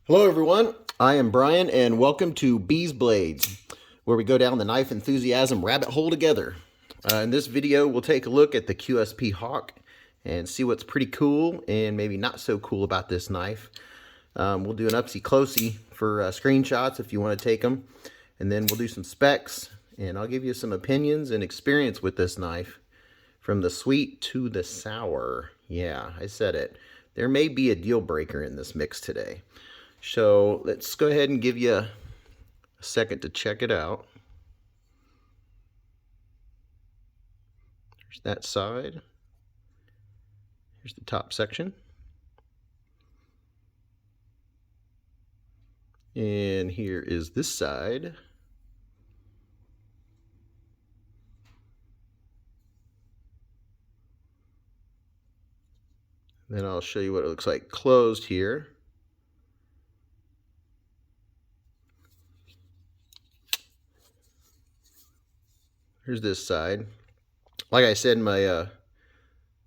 Hello everyone, I am Brian and welcome to Beez Blades, where we go down the knife enthusiasm rabbit hole together. In this video we'll take a look at the QSP Hawk and see what's pretty cool and maybe not so cool about this knife. We'll do an upsy-closey for screenshots if you want to take them, and then we'll do some specs and I'll give you some opinions and experience with this knife from the sweet to the sour. Yeah, I said it. There may be a deal breaker in this mix today. So let's go ahead and give you a second to check it out. There's that side. Here's the top section. And here is this side. Then I'll show you what it looks like closed here. Here's this side. Like I said in my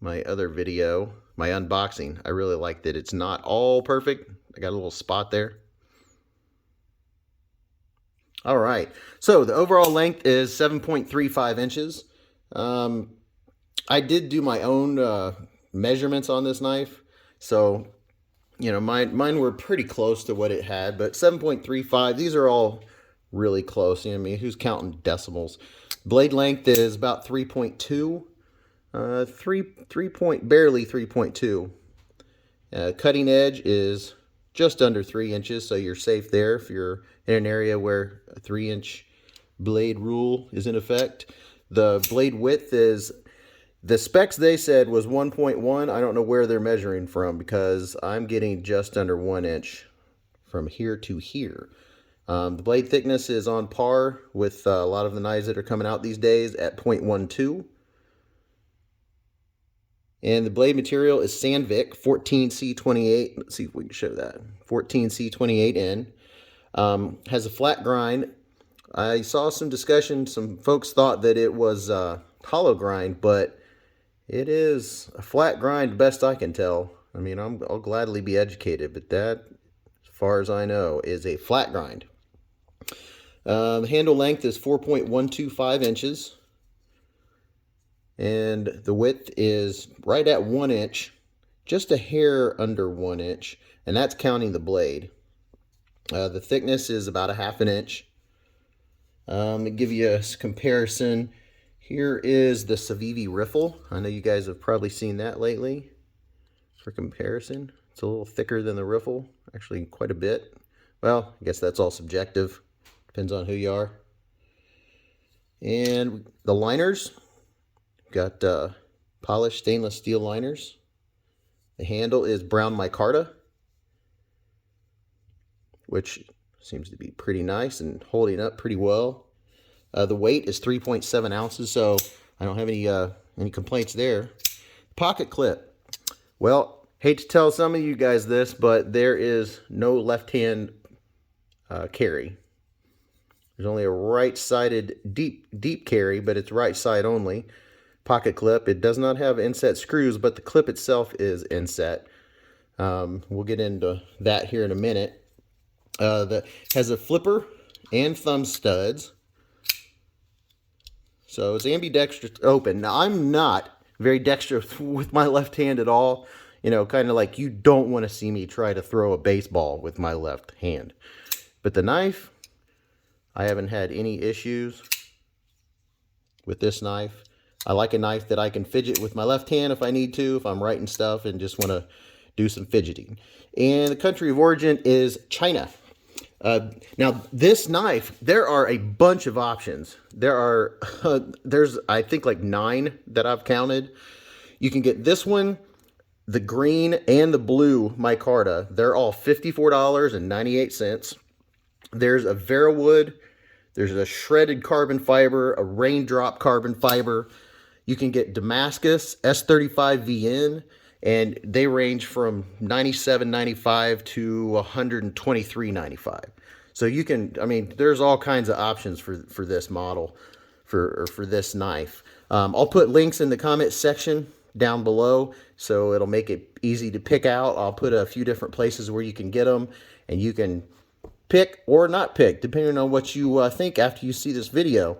my other video, my unboxing, I really like that it's not all perfect. I got a little spot there. All right, so the overall length is 7.35 inches. I did do my own measurements on this knife, so you know mine were pretty close to what it had, but 7.35. These are all really close. You know, I mean, who's counting decimals? Blade length is about 3.2, barely 3.2. Cutting edge is just under 3 inches, so you're safe there if you're in an area where a 3-inch blade rule is in effect. The blade width is, the specs they said was 1.1. I don't know where they're measuring from because I'm getting just under 1 inch from here to here. The blade thickness is on par with a lot of the knives that are coming out these days at 0.12. And the blade material is Sandvik 14C28. Let's see if we can show that. 14C28N. Has a flat grind. I saw some discussion. Some folks thought that it was hollow grind, but it is a flat grind best I can tell. I mean, I'll gladly be educated, but that, as far as I know, is a flat grind. The handle length is 4.125 inches. And the width is right at 1 inch, just a hair under 1 inch, and that's counting the blade. The thickness is about a ½ inch. Let me give you a comparison. Here is the Civivi riffle. I know you guys have probably seen that lately. For comparison, it's a little thicker than the riffle, actually quite a bit. Well, I guess that's all subjective. Depends on who you are. And the liners, got polished stainless steel liners. The handle is brown micarta, which seems to be pretty nice and holding up pretty well. The weight is 3.7 ounces, so I don't have any complaints there. Pocket clip. Well, hate to tell some of you guys this, but there is no left-hand carry. There's only a right-sided deep carry, but it's right side only. Pocket clip. It does not have inset screws, but the clip itself is inset. We'll get into that here in a minute. That has a flipper and thumb studs. So it's ambidextrous open. Now, I'm not very dexterous with my left hand at all. You know, kind of like you don't want to see me try to throw a baseball with my left hand. But the knife, I haven't had any issues with this knife. I like a knife that I can fidget with my left hand if I need to, if I'm writing stuff and just want to do some fidgeting. And the country of origin is China. Now, this knife, there are a bunch of options. There's, I think, like 9 that I've counted. You can get this one, the green, and the blue micarta. They're all $54.98. There's a Verawood. There's a shredded carbon fiber, a raindrop carbon fiber. You can get Damascus S35VN, and they range from $97.95 to $123.95. So you can, I mean, there's all kinds of options for this model, for this knife. I'll put links in the comment section down below, so it'll make it easy to pick out. I'll put a few different places where you can get them, and you can pick or not pick, depending on what you think after you see this video.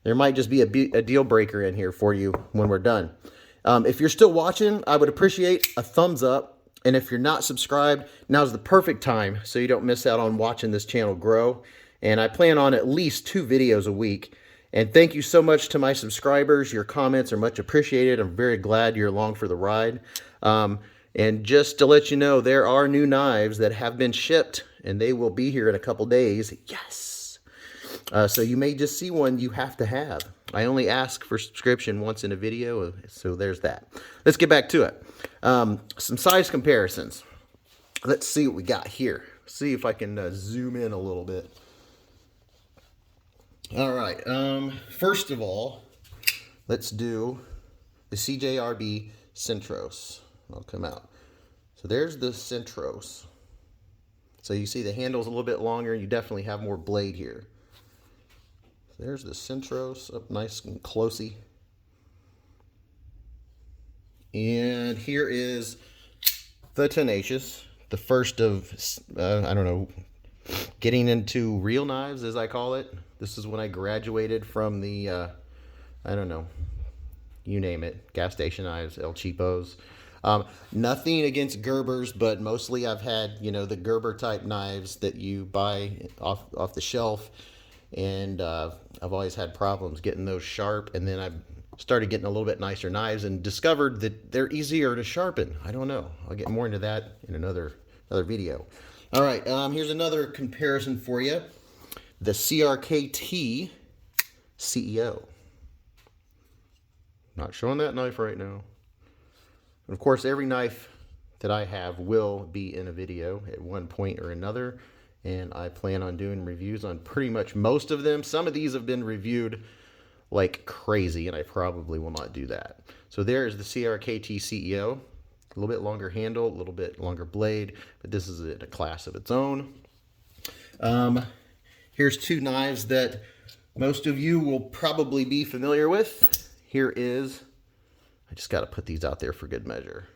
There might just be a deal breaker in here for you when we're done. If you're still watching, I would appreciate a thumbs up. And if you're not subscribed, now's the perfect time so you don't miss out on watching this channel grow. And I plan on at least 2 videos a week. And thank you so much to my subscribers. Your comments are much appreciated. I'm very glad you're along for the ride. And just to let you know, there are new knives that have been shipped, and they will be here in a couple days. Yes! So you may just see one you have to have. I only ask for subscription once in a video, so there's that. Let's get back to it. Some size comparisons. Let's see what we got here. See if I can zoom in a little bit. All right. First of all, let's do the CJRB Centros. I'll come out. So there's the Centros. So you see the handle's a little bit longer. You definitely have more blade here. So there's the Centros, up nice and closey. And here is the Tenacious, the first of, I don't know, getting into real knives, as I call it. This is when I graduated from the, I don't know, you name it, gas station knives, El Cheapos. Nothing against Gerbers, but mostly I've had, you know, the Gerber type knives that you buy off the shelf. And I've always had problems getting those sharp. And then I started getting a little bit nicer knives and discovered that they're easier to sharpen. I don't know. I'll get more into that in another video. All right, here's another comparison for you. The CRKT CEO. Not showing that knife right now. And of course, every knife that I have will be in a video at one point or another. And I plan on doing reviews on pretty much most of them. Some of these have been reviewed like crazy, and I probably will not do that. So there is the CRKT CEO. A little bit longer handle, a little bit longer blade, but this is in a class of its own. Here's 2 knives that most of you will probably be familiar with. Here is, I just got to put these out there for good measure.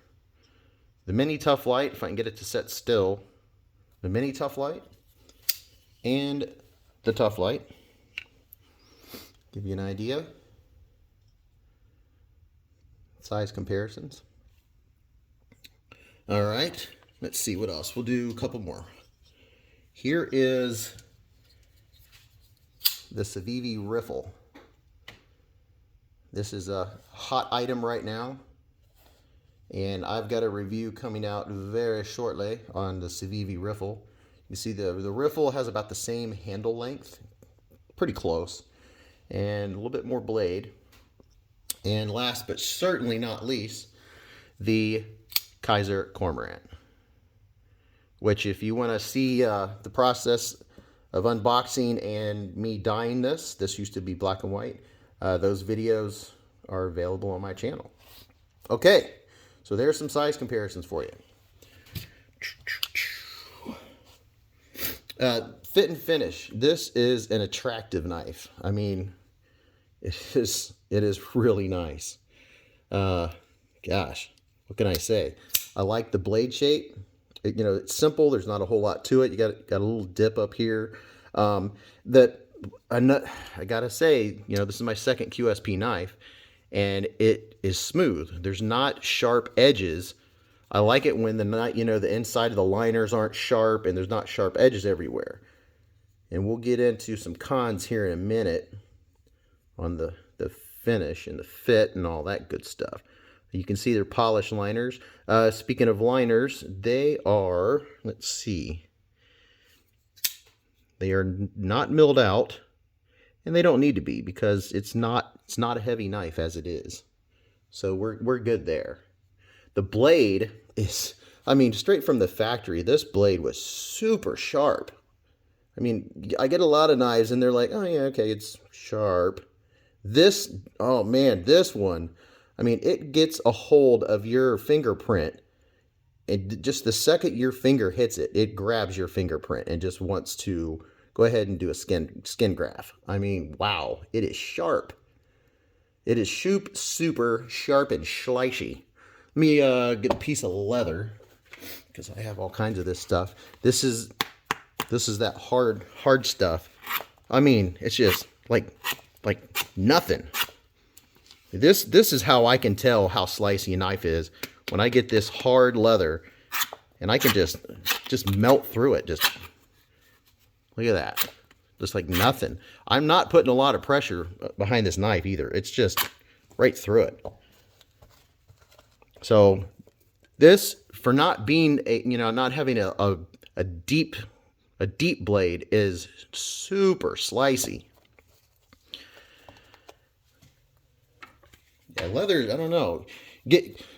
The Mini Tough Light, if I can get it to set still. The Mini Tough Light and the Tough Light. Give you an idea. Size comparisons. All right, let's see what else. We'll do a couple more. Here is the Civivi Riffle. This is a hot item right now, and I've got a review coming out very shortly on the Civivi Riffle. You see the Riffle has about the same handle length, pretty close, and a little bit more blade. And last but certainly not least, the Kaiser Cormorant, which if you want to see the process of unboxing and me dyeing this used to be black and white, those videos are available on my channel. Okay, so there's some size comparisons for you. Fit and finish. This is an attractive knife. I mean, it is really nice. Gosh, what can I say? I like the blade shape. You know, it's simple. There's not a whole lot to it. You got a little dip up here. I gotta say, you know, this is my second QSP knife, and it is smooth. There's not sharp edges. I like it when the inside of the liners aren't sharp and there's not sharp edges everywhere. And we'll get into some cons here in a minute on the finish and the fit and all that good stuff. You can see they're polished liners. Speaking of liners, they are, let's see, they are not milled out, and they don't need to be because it's not a heavy knife as it is. So we're good there. The blade is, I mean, straight from the factory, this blade was super sharp. I mean, I get a lot of knives and they're like, oh yeah, okay, it's sharp. This, oh man, this one, I mean, it gets a hold of your fingerprint, and just the second your finger hits it, it grabs your fingerprint and just wants to go ahead and do a skin graft. I mean, wow, it is sharp. It is super sharp and slicey. Let me get a piece of leather, because I have all kinds of this stuff. This is that hard stuff. I mean, it's just like nothing. This is how I can tell how slicey a knife is, when I get this hard leather and I can just melt through it. Just look at that. Just like nothing. I'm not putting a lot of pressure behind this knife either. It's just right through it. So this, for not being not having a deep blade, is super slicey. Yeah, leather, I don't know.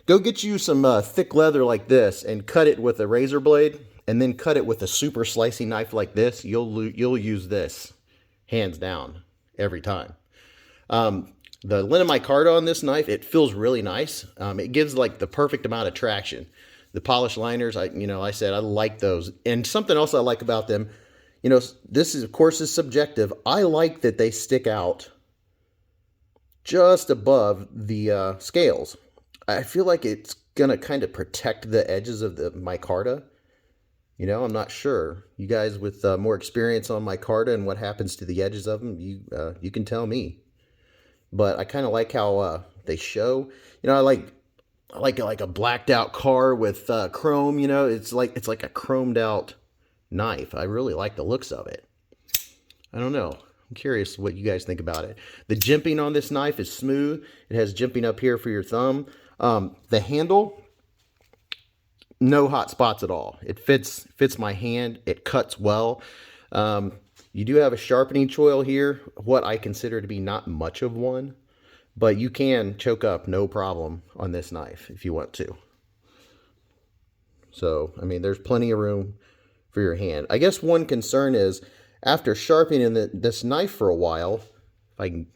Go get you some thick leather like this and cut it with a razor blade, and then cut it with a super slicey knife like this. You'll use this hands down every time. The linen micarta on this knife, it feels really nice. It gives like the perfect amount of traction. The polished liners, I said I like those. And something else I like about them, this is, of course, is subjective. I like that they stick out just above the scales. I feel like it's gonna kind of protect the edges of the micarta. I'm not sure. You guys with more experience on micarta and what happens to the edges of them, you can tell me. But I kind of like how they show. I like a blacked out car with chrome. It's like a chromed out knife. I really like the looks of it. I don't know. I'm curious what you guys think about it. The jimping on this knife is smooth. It has jimping up here for your thumb. The handle, no hot spots at all. It fits my hand. It cuts well. You do have a sharpening choil here, what I consider to be not much of one, but you can choke up no problem on this knife if you want to. So, I mean, there's plenty of room for your hand. I guess one concern is, after sharpening this knife for a while, if I can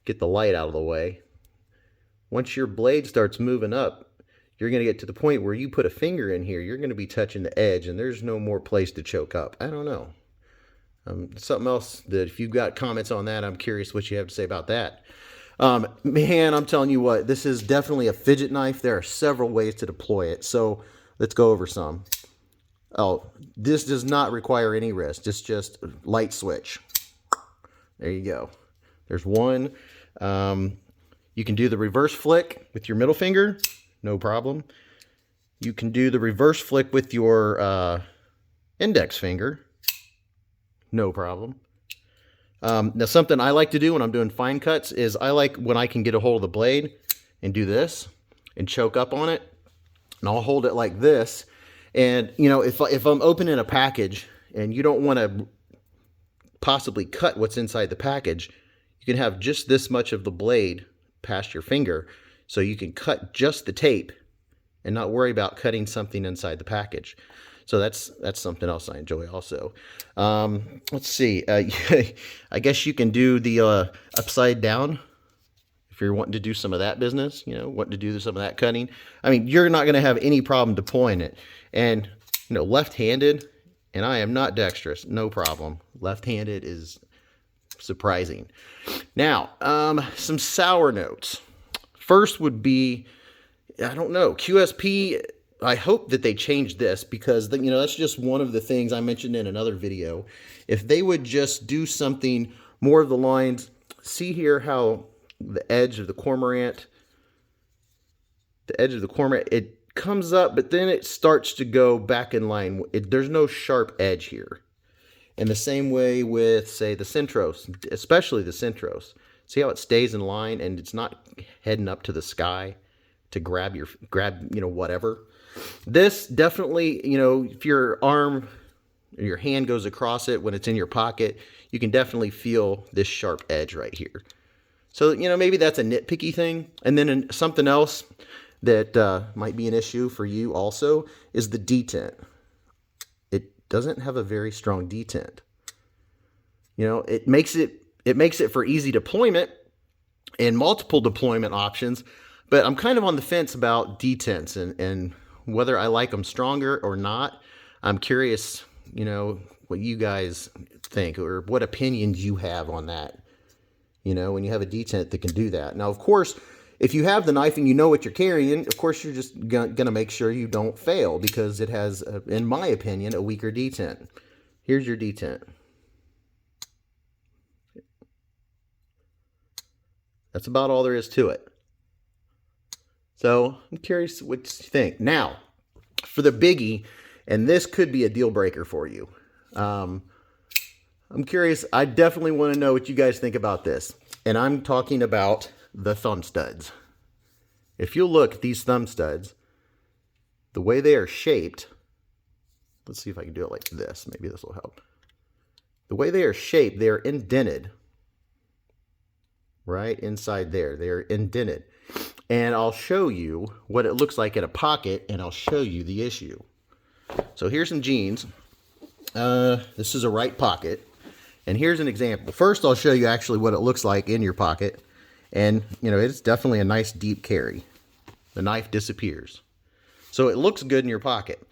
get the light out of the way, once your blade starts moving up, you're going to get to the point where you put a finger in here, you're going to be touching the edge, and there's no more place to choke up. I don't know. Something else that, if you've got comments on that, I'm curious what you have to say about that. Man, I'm telling you what, this is definitely a fidget knife. There are several ways to deploy it, so let's go over some. Oh, this does not require any wrist. It's just light switch. There you go. There's one. You can do the reverse flick with your middle finger. No problem. You can do the reverse flick with your index finger. No problem. Now, something I like to do when I'm doing fine cuts is I like when I can get a hold of the blade and do this and choke up on it. And I'll hold it like this. And, if I'm opening a package and you don't want to possibly cut what's inside the package, you can have just this much of the blade past your finger, so you can cut just the tape and not worry about cutting something inside the package. So that's something else I enjoy also. Let's see. I guess you can do the upside down if you're wanting to do some of that business, wanting to do some of that cutting. I mean, you're not going to have any problem deploying it. And, left-handed, and I am not dexterous, no problem. Left-handed is surprising. Now, some sour notes. First would be, I don't know, QSP. I hope that they change this, because that's just one of the things I mentioned in another video. If they would just do something more of the lines, see here how the edge of the cormorant, it comes up, but then it starts to go back in line. There's no sharp edge here. And the same way with, say, the Centros, especially the Centros. See how it stays in line and it's not heading up to the sky to grab whatever. This definitely, if your arm or your hand goes across it when it's in your pocket, you can definitely feel this sharp edge right here. So, maybe that's a nitpicky thing. And then something else that might be an issue for you also is the detent. It doesn't have a very strong detent. It makes it for easy deployment and multiple deployment options, but I'm kind of on the fence about detents and whether I like them stronger or not. I'm curious, what you guys think or what opinions you have on that. You know, when you have a detent that can do that. Now, of course, if you have the knife and you know what you're carrying, of course, you're just going to make sure you don't fail because it has, in my opinion, a weaker detent. Here's your detent. That's about all there is to it. So I'm curious what you think. Now, for the biggie, and this could be a deal breaker for you. I'm curious. I definitely want to know what you guys think about this. And I'm talking about the thumb studs. If you look at these thumb studs, the way they are shaped, let's see if I can do it like this. Maybe this will help. The way they are shaped, they are indented. Right inside there, they are indented. And I'll show you what it looks like in a pocket, and I'll show you the issue. So here's some jeans. This is a right pocket. And here's an example. First, I'll show you actually what it looks like in your pocket. And, you know, it's definitely a nice deep carry. The knife disappears. So it looks good in your pocket.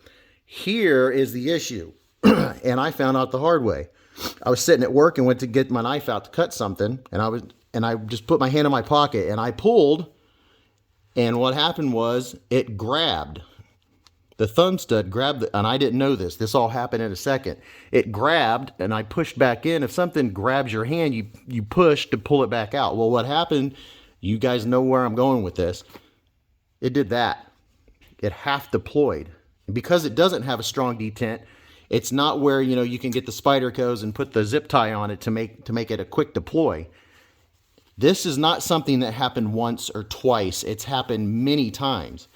Here is the issue. And I found out the hard way. I was sitting at work and went to get my knife out to cut something. And I just put my hand in my pocket and I pulled. And what happened was it grabbed. The thumb stud grabbed, and I didn't know this. This all happened in a second. It grabbed, and I pushed back in. If something grabs your hand, you push to pull it back out. Well, what happened, you guys know where I'm going with this. It did that. It half deployed. And because it doesn't have a strong detent, it's not where, you know, you can get the Spydercos and put the zip tie on it to make it a quick deploy. This is not something that happened once or twice. It's happened many times.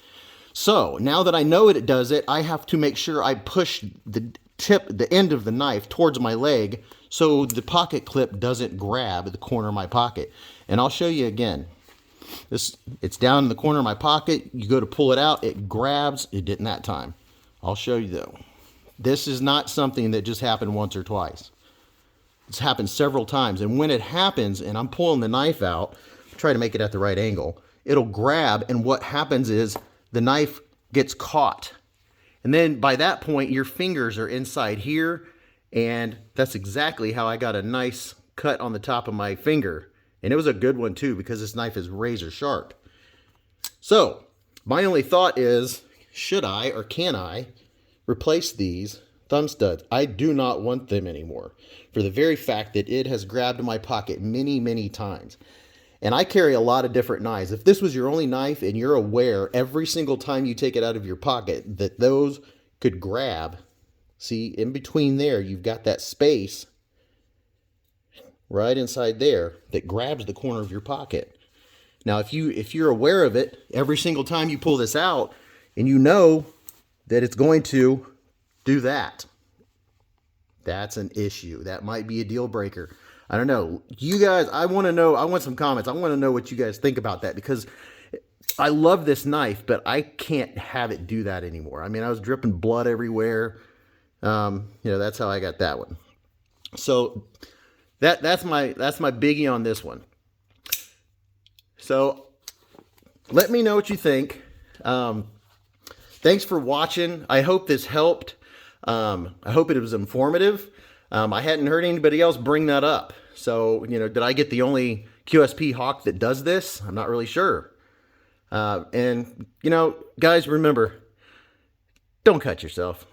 So now that I know it does it, I have to make sure I push the end of the knife towards my leg so the pocket clip doesn't grab the corner of my pocket. And I'll show you again. It's down in the corner of my pocket. You go to pull it out, it grabs. It didn't that time. I'll show you though. This is not something that just happened once or twice. It's happened several times. And when it happens and I'm pulling the knife out, try to make it at the right angle, it'll grab, and what happens is the knife gets caught. And then by that point, your fingers are inside here, and that's exactly how I got a nice cut on the top of my finger. And it was a good one too, because this knife is razor sharp. So my only thought is, should I or can I replace these thumb studs? I do not want them anymore, for the very fact that it has grabbed my pocket many, many times. And I carry a lot of different knives. If this was your only knife and you're aware every single time you take it out of your pocket that those could grab, see, in between there, you've got that space right inside there that grabs the corner of your pocket. Now, if you're aware of it every single time you pull this out, and you know that it's going to do that, that's an issue. That might be a deal breaker. I don't know. You guys, I want to know. I want some comments. I want to know what you guys think about that, because I love this knife, but I can't have it do that anymore. I mean, I was dripping blood everywhere. You know, that's how I got that one. So that's my biggie on this one. So let me know what you think. Thanks for watching. I hope this helped. I hope it was informative. I hadn't heard anybody else bring that up. So, you know, did I get the only QSP Hawk that does this? I'm not really sure. And, you know, guys, remember, don't cut yourself.